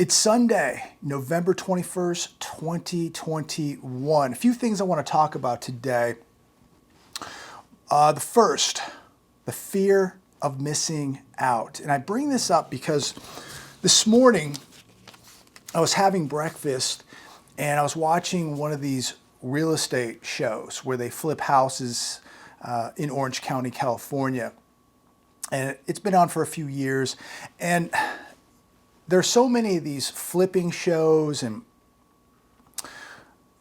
It's Sunday, November 21st, 2021. A few things I want to talk about today. The first, the fear of missing out. And I bring this up because this morning I was having breakfast and I was watching one of these real estate shows where they flip houses in Orange County, California. And it's been on for a few years. And there's so many of these flipping shows and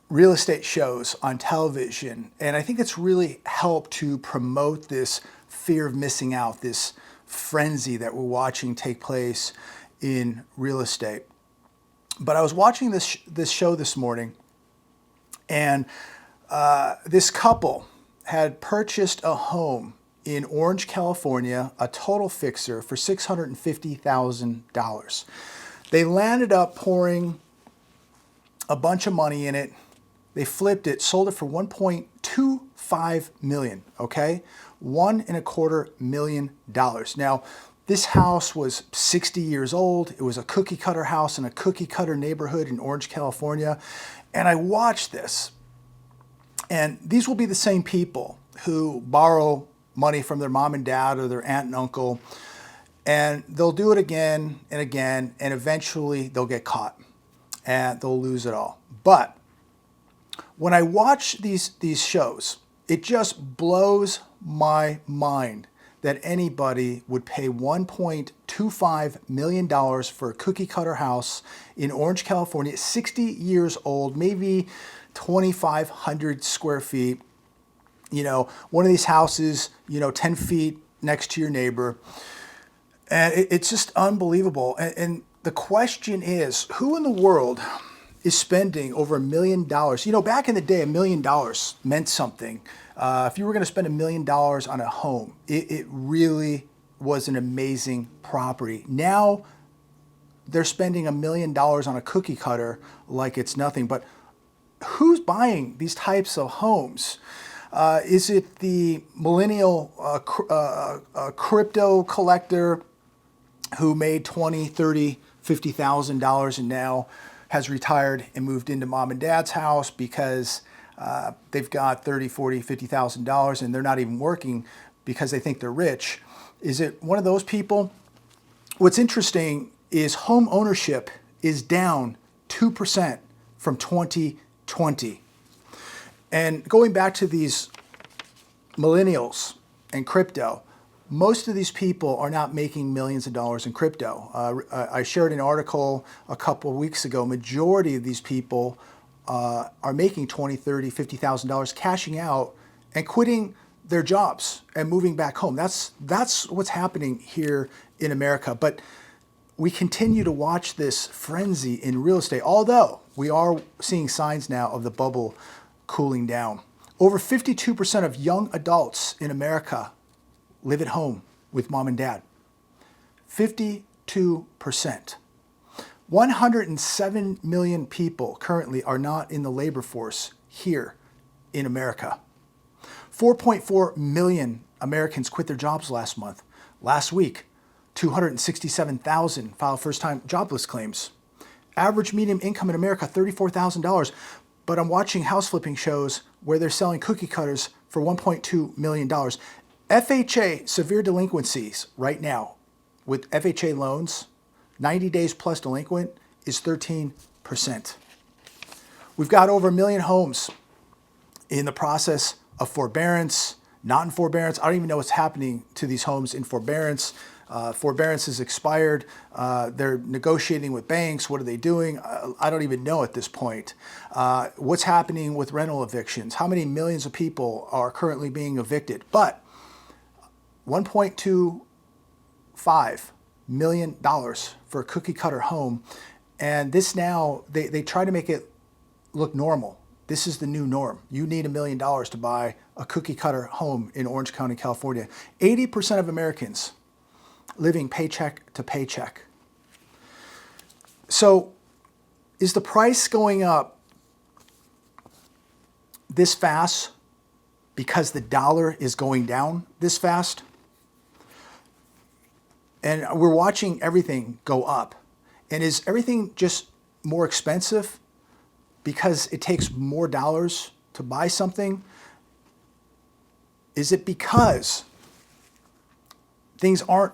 real estate shows on television. And I think it's really helped to promote this fear of missing out, this frenzy that we're watching take place in real estate. But I was watching this show this morning, and this couple had purchased a home in Orange, California, a total fixer for $650,000. They landed up pouring a bunch of money in it. They flipped it, sold it for $1.25 million, okay? $1.25 million. Now, this house was 60 years old. It was a cookie cutter house in a cookie cutter neighborhood in Orange, California. And I watched this. And these will be the same people who borrow money from their mom and dad or their aunt and uncle, and they'll do it again and again, and eventually they'll get caught and they'll lose it all. But when I watch these shows, it just blows my mind that anybody would pay $1.25 million for a cookie cutter house in Orange, California, 60 years old, maybe 2,500 square feet. You know, one of these houses, 10 feet next to your neighbor. And it's just unbelievable. And the question is, who in the world is spending over $1 million? Back in the day, $1 million meant something. If you were going to spend $1 million on a home, it really was an amazing property. Now they're spending $1 million on a cookie cutter like it's nothing. But who's buying these types of homes? Is it the millennial crypto collector who made $20,000, $30,000, $50,000 and now has retired and moved into mom and dad's house because they've got $30,000, $40,000, $50,000 and they're not even working because they think they're rich? Is it one of those people? What's interesting is home ownership is down 2% from 2020. And going back to these millennials and crypto, most of these people are not making millions of dollars in crypto. I shared an article a couple of weeks ago. Majority of these people are making $20,000, $30,000, $50,000, cashing out and quitting their jobs and moving back home. That's what's happening here in America. But we continue to watch this frenzy in real estate, although we are seeing signs now of the bubble cooling down. Over 52% of young adults in America live at home with mom and dad. 52%. 107 million people currently are not in the labor force here in America. 4.4 million Americans quit their jobs last month. Last week, 267,000 filed first-time jobless claims. Average median income in America, $34,000. But I'm watching house flipping shows where they're selling cookie cutters for $1.2 million. FHA severe delinquencies right now with FHA loans, 90 days plus delinquent, is 13%. We've got over 1 million homes in the process of forbearance, not in forbearance. I don't even know what's happening to these homes in forbearance. Forbearance has expired. They're negotiating with banks. What are they doing? I don't even know at this point. What's happening with rental evictions? How many millions of people are currently being evicted? But $1.25 million for a cookie cutter home. And this now, they try to make it look normal. This is the new norm. You need $1 million to buy a cookie cutter home in Orange County, California. 80% of Americans living paycheck to paycheck. So is the price going up this fast because the dollar is going down this fast? And we're watching everything go up. And is everything just more expensive because it takes more dollars to buy something? Is it because things aren't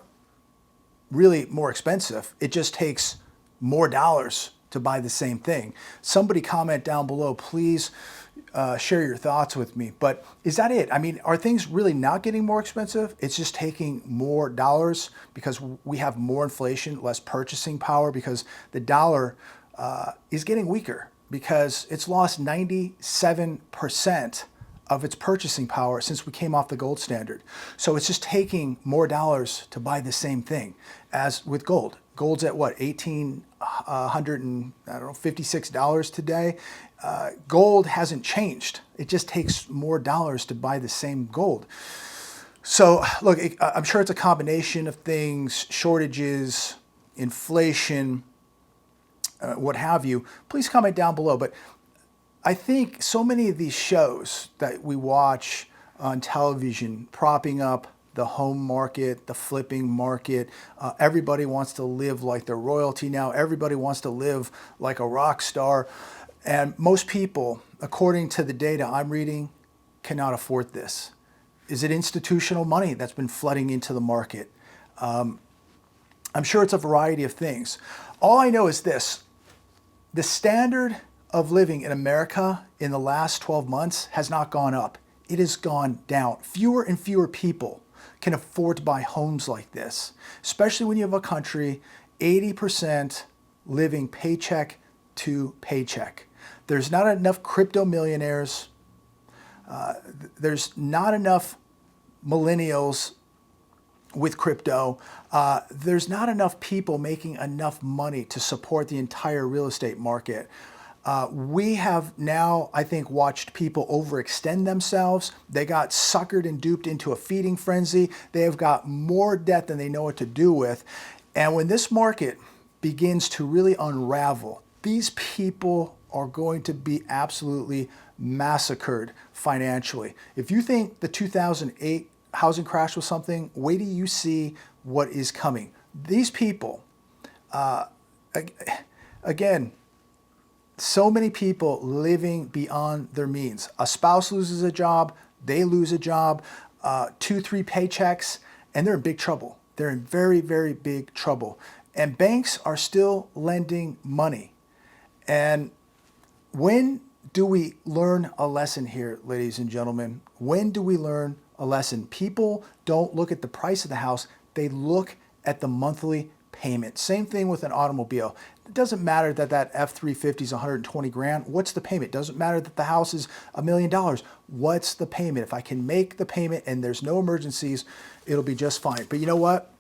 really more expensive? It just takes more dollars to buy the same thing. Somebody comment down below, please share your thoughts with me. But is that it? I mean, are things really not getting more expensive? It's just taking more dollars because we have more inflation, less purchasing power, because the dollar is getting weaker because it's lost 97% of its purchasing power since we came off the gold standard. So it's just taking more dollars to buy the same thing as with gold. Gold's at what, $1,856 today. Gold hasn't changed. It just takes more dollars to buy the same gold. So look, I'm sure it's a combination of things, shortages, inflation, what have you. Please comment down below. But I think so many of these shows that we watch on television propping up the home market, the flipping market, everybody wants to live like they're royalty now. Everybody wants to live like a rock star. And most people, according to the data I'm reading, cannot afford this. Is it institutional money that's been flooding into the market? I'm sure it's a variety of things. All I know is this: the standard of living in America in the last 12 months has not gone up. It has gone down. Fewer and fewer people can afford to buy homes like this, especially when you have a country 80% living paycheck to paycheck. There's not enough crypto millionaires. There's not enough millennials with crypto. There's not enough people making enough money to support the entire real estate market. We have now, I think, watched people overextend themselves. They got suckered and duped into a feeding frenzy. They have got more debt than they know what to do with. And when this market begins to really unravel, these people are going to be absolutely massacred financially. If you think the 2008 housing crash was something, wait till you see what is coming. These people, again, so many people living beyond their means. A spouse loses a job, they lose a job, 2-3 paychecks, and they're in big trouble. They're in very, very big trouble. And banks are still lending money. And when do we learn a lesson here, ladies and gentlemen? When do we learn a lesson? People don't look at the price of the house, they look at the monthly payment. Same thing with an automobile. It doesn't matter that that F-350 is 120 grand. What's the payment? It doesn't matter that the house is $1 million. What's the payment? If I can make the payment and there's no emergencies, it'll be just fine. But you know what?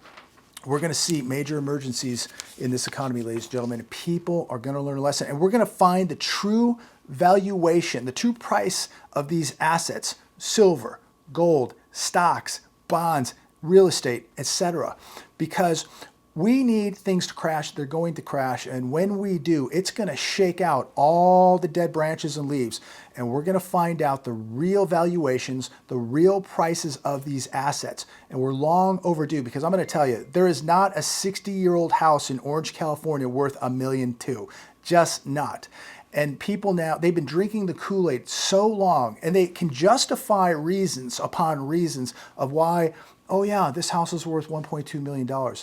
We're going to see major emergencies in this economy, ladies and gentlemen. People are going to learn a lesson, and we're going to find the true valuation, the true price of these assets: silver, gold, stocks, bonds, real estate, etc. Because we need things to crash. They're going to crash. And when we do, it's going to shake out all the dead branches and leaves. And we're going to find out the real valuations, the real prices of these assets. And we're long overdue, because I'm going to tell you, there is not a 60-year-old house in Orange, California worth $1.2 million. Just not. And people now, they've been drinking the Kool-Aid so long, and they can justify reasons upon reasons of why, oh yeah, this house is worth $1.2 million.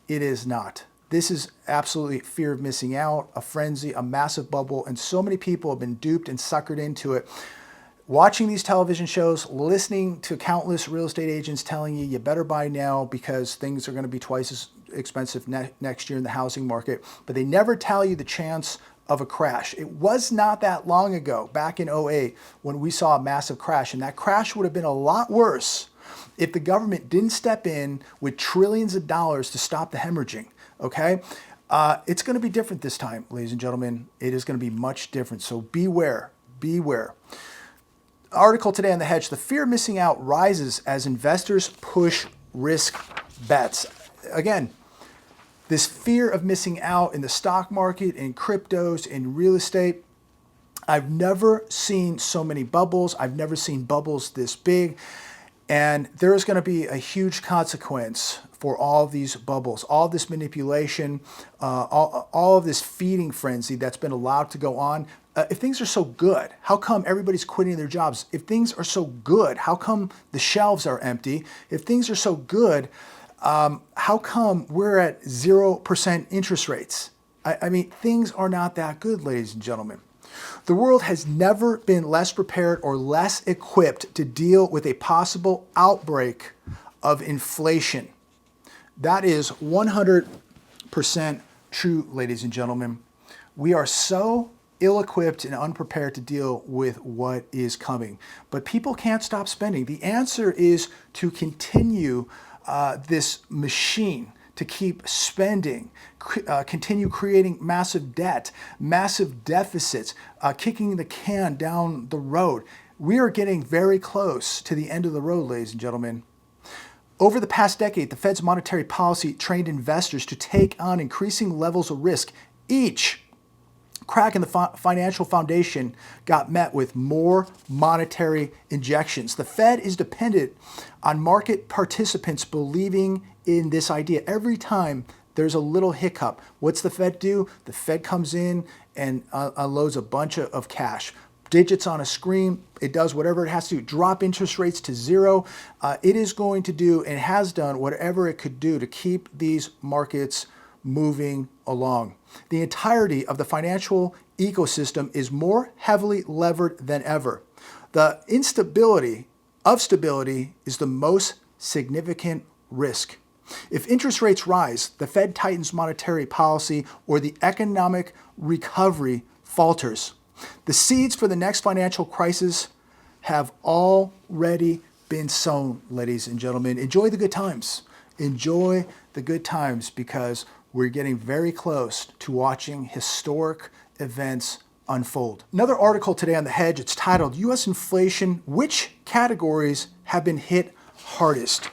It is not. This is absolutely fear of missing out, a frenzy, a massive bubble, and so many people have been duped and suckered into it. Watching these television shows, listening to countless real estate agents telling you better buy now because things are going to be twice as expensive next year in the housing market, but they never tell you the chance of a crash. It was not that long ago, back in 2008, when we saw a massive crash, and that crash would have been a lot worse if the government didn't step in with trillions of dollars to stop the hemorrhaging, okay? It's going to be different this time, ladies and gentlemen. It is going to be much different, so beware, beware. Article today on The Hedge: the fear of missing out rises as investors push risk bets. Again, this fear of missing out in the stock market, in cryptos, in real estate. I've never seen so many bubbles. I've never seen bubbles this big. And there is going to be a huge consequence for all of these bubbles, all this manipulation, all of this feeding frenzy that's been allowed to go on. If things are so good, how come everybody's quitting their jobs? If things are so good, how come the shelves are empty? If things are so good, how come we're at 0% interest rates? I mean, things are not that good, ladies and gentlemen. The world has never been less prepared or less equipped to deal with a possible outbreak of inflation. That is 100% true, ladies and gentlemen. We are so ill-equipped and unprepared to deal with what is coming. But people can't stop spending. The answer is to continue this machine, to keep spending, continue creating massive debt, massive deficits, kicking the can down the road. We are getting very close to the end of the road, ladies and gentlemen. Over the past decade, the Fed's monetary policy trained investors to take on increasing levels of risk. Each crack in the financial foundation got met with more monetary injections. The Fed is dependent on market participants believing in this idea. Every time there's a little hiccup, what's the Fed do? The Fed comes in and unloads a bunch of cash. Digits on a screen, it does whatever it has to do. Drop interest rates to zero. It is going to do and has done whatever it could do to keep these markets moving along. The entirety of the financial ecosystem is more heavily levered than ever. The instability of stability is the most significant risk. If interest rates rise, the Fed tightens monetary policy, or the economic recovery falters. The seeds for the next financial crisis have already been sown, ladies and gentlemen. Enjoy the good times. Enjoy the good times, because we're getting very close to watching historic events unfold. Another article today on The Hedge, it's titled, U.S. Inflation, Which Categories Have Been Hit Hardest?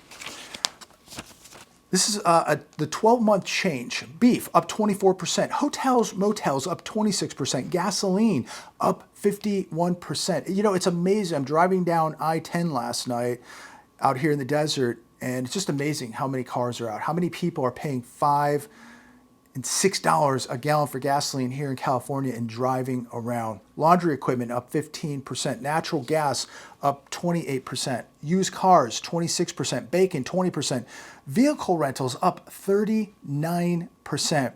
This is the 12-month change. Beef up 24%. Hotels, motels up 26%. Gasoline up 51%. You know, it's amazing. I'm driving down I-10 last night out here in the desert, and it's just amazing how many cars are out. How many people are paying $5 and $6 a gallon for gasoline here in California and driving around. Laundry equipment up 15%. Natural gas up 28%. Used cars 26%. Bacon 20%. Vehicle rentals up 39%.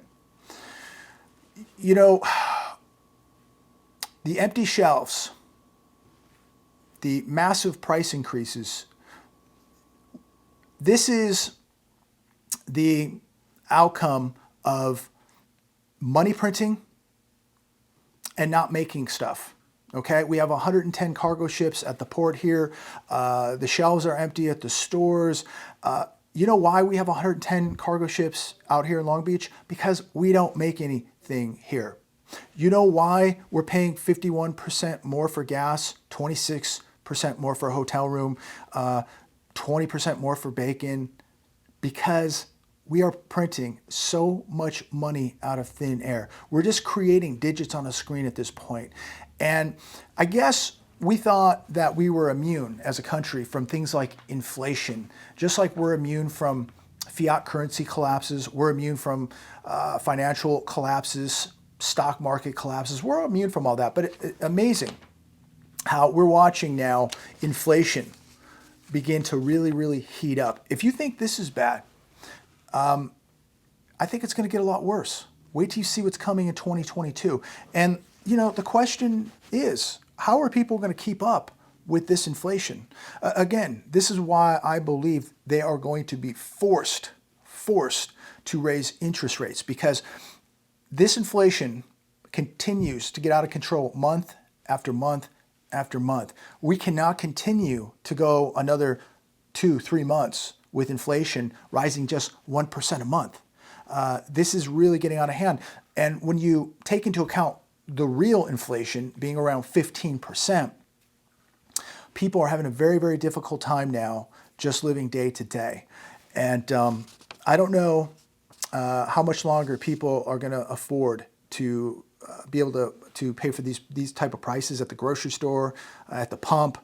You know, the empty shelves, the massive price increases, this is the outcome of money printing and not making stuff. Okay, we have 110 cargo ships at the port here. The shelves are empty at the stores. You know why we have 110 cargo ships out here in Long Beach? Because we don't make anything here. You know why we're paying 51% more for gas, 26% more for a hotel room, 20% more for bacon? Because we are printing so much money out of thin air. We're just creating digits on a screen at this point. And I guess we thought that we were immune as a country from things like inflation, just like we're immune from fiat currency collapses, we're immune from financial collapses, stock market collapses. We're immune from all that. But amazing how we're watching now inflation begin to really, really heat up. If you think this is bad, I think it's going to get a lot worse. Wait till you see what's coming in 2022. And, you know, the question is, how are people going to keep up with this inflation? Again, this is why I believe they are going to be forced to raise interest rates, because this inflation continues to get out of control month after month after month. We cannot continue to go another 2-3 months with inflation rising just 1% a month. This is really getting out of hand. And when you take into account the real inflation being around 15%, people are having a very, very difficult time now just living day to day. And I don't know how much longer people are going to afford to be able to pay for these type of prices at the grocery store, at the pump.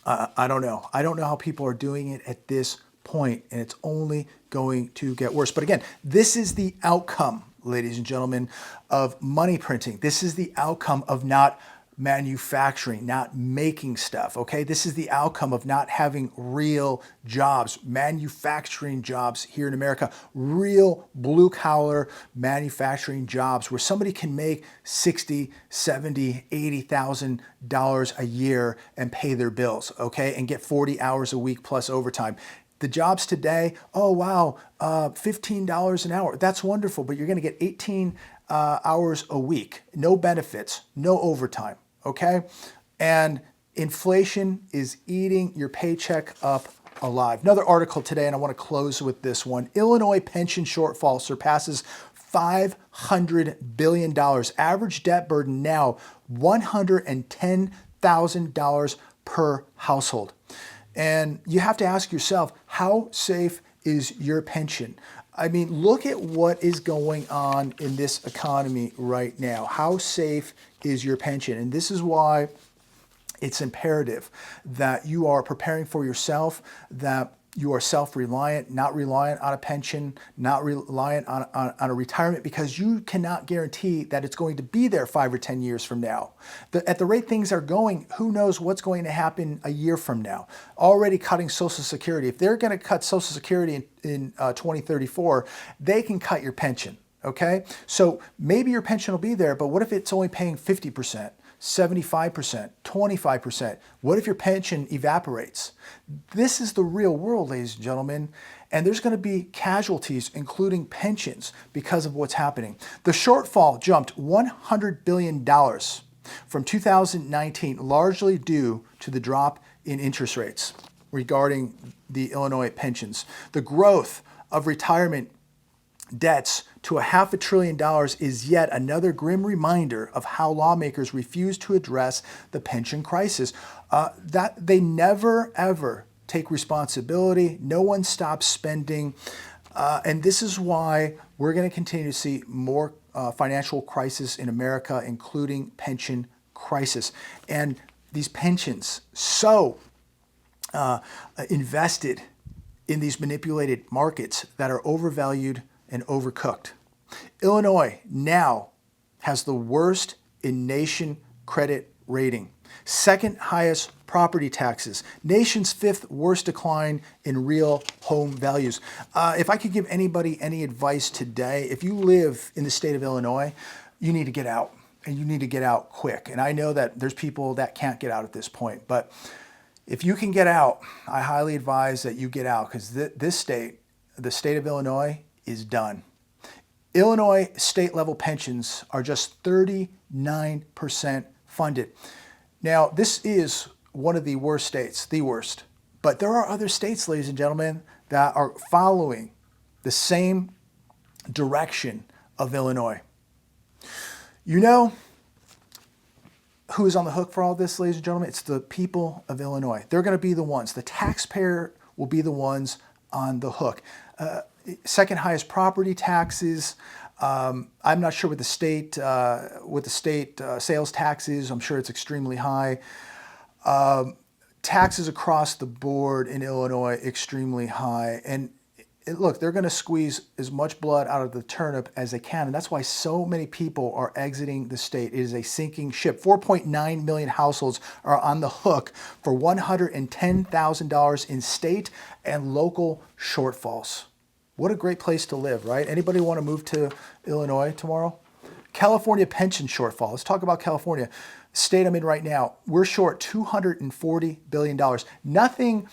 I don't know. I don't know how people are doing it at this point, and it's only going to get worse. But again, this is the outcome, ladies and gentlemen, of money printing. This is the outcome of not manufacturing, not making stuff, okay? This is the outcome of not having real jobs, manufacturing jobs here in America, real blue collar manufacturing jobs where somebody can make $60, $70, $80,000 a year and pay their bills, okay? And get 40 hours a week plus overtime. The jobs today, oh wow, $15 an hour. That's wonderful, but you're gonna get 18 hours a week, no benefits, no overtime, okay? And inflation is eating your paycheck up alive. Another article today, and I want to close with this one. Illinois pension shortfall surpasses $500 billion. Average debt burden now $110,000 per household. And you have to ask yourself, how safe is your pension? I mean, look at what is going on in this economy right now. How safe is your pension? And this is why it's imperative that you are preparing for yourself, that you are self-reliant, not reliant on a pension, not reliant on a retirement, because you cannot guarantee that it's going to be there 5 or 10 years from now. At the rate things are going, who knows what's going to happen a year from now. Already cutting Social Security. If they're going to cut Social Security in 2034, they can cut your pension, okay? So maybe your pension will be there, but what if it's only paying 50%? 75%, 25%. What if your pension evaporates? This is the real world, ladies and gentlemen, and there's going to be casualties, including pensions, because of what's happening. The shortfall jumped $100 billion from 2019, largely due to the drop in interest rates regarding the Illinois pensions. The growth of retirement debts to $500 billion is yet another grim reminder of how lawmakers refuse to address the pension crisis. That they never, ever take responsibility. No one stops spending. And this is why we're going to continue to see more financial crisis in America, including pension crisis. And these pensions, so invested in these manipulated markets that are overvalued and overcooked. Illinois now has the worst in nation credit rating, second highest property taxes, nation's 5th worst decline in real home values. If I could give anybody any advice today, if you live in the state of Illinois, you need to get out, and you need to get out quick. And I know that there's people that can't get out at this point, but if you can get out, I highly advise that you get out, because this state, the state of Illinois, is done. Illinois state level pensions are just 39% funded. Now, this is one of the worst states, the worst. But there are other states, ladies and gentlemen, that are following the same direction of Illinois. You know who is on the hook for all this, ladies and gentlemen? It's the people of Illinois. They're going to be the ones. The taxpayer will be the ones on the hook. Second highest property taxes. I'm not sure what the state sales tax is. I'm sure it's extremely high. Taxes across the board in Illinois extremely high. And look, they're going to squeeze as much blood out of the turnip as they can, and that's why so many people are exiting the state. It is a sinking ship. 4.9 million households are on the hook for $110,000 in state and local shortfalls. What a great place to live, right? Anybody want to move to Illinois tomorrow? California pension shortfall. Let's talk about California. State I'm in right now, we're short $240 billion. Nothing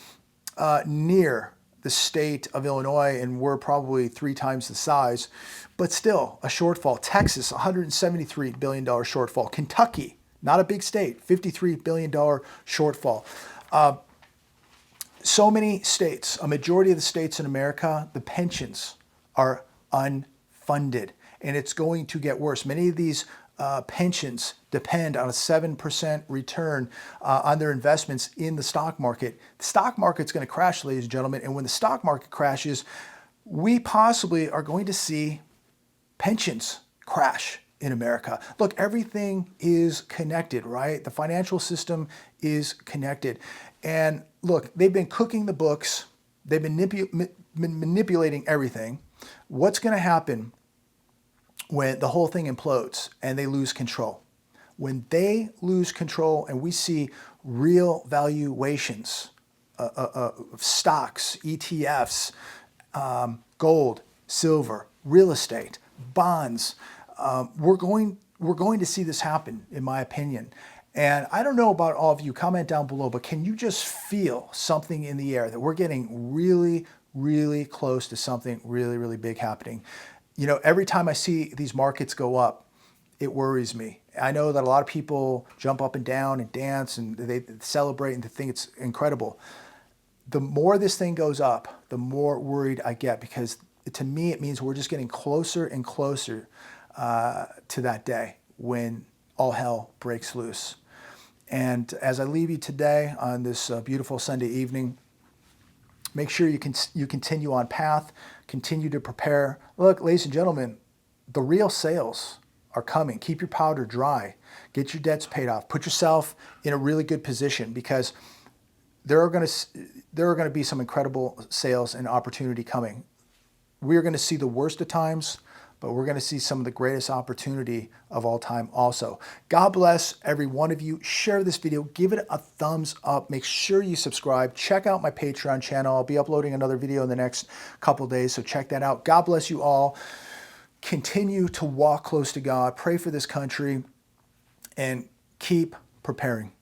near the state of Illinois, and we're probably 3 times the size, but still a shortfall. Texas, $173 billion shortfall. Kentucky, not a big state, $53 billion shortfall. So many states, a majority of the states in America, the pensions are unfunded, and it's going to get worse. Many of these pensions depend on a 7% return on their investments in the stock market. The stock market's going to crash, ladies and gentlemen, and when the stock market crashes, we possibly are going to see pensions crash. in America. Look, everything is connected, right? The financial system is connected. And look, they've been cooking the books. They've been manipulating everything. What's going to happen when the whole thing implodes and they lose control? When they lose control and we see real valuations of stocks, ETFs, gold, silver, real estate, bonds, we're going to see this happen, in my opinion. And I don't know about all of you, comment down below, but can you just feel something in the air that we're getting really, really close to something really, really big happening? You know, every time I see these markets go up, it worries me. I know that a lot of people jump up and down and dance and they celebrate and they think it's incredible. The more this thing goes up, the more worried I get, because to me, it means we're just getting closer and closer to that day when all hell breaks loose. And as I leave you today on this beautiful Sunday evening, make sure you continue on path, continue to prepare. Look, ladies and gentlemen, the real sales are coming. Keep your powder dry. Get your debts paid off. Put yourself in a really good position, because there are going to be some incredible sales and opportunity coming. We are going to see the worst of times, but we're going to see some of the greatest opportunity of all time also. God bless every one of you. Share this video. Give it a thumbs up. Make sure you subscribe. Check out my Patreon channel. I'll be uploading another video in the next couple days, so check that out. God bless you all. Continue to walk close to God. Pray for this country and keep preparing.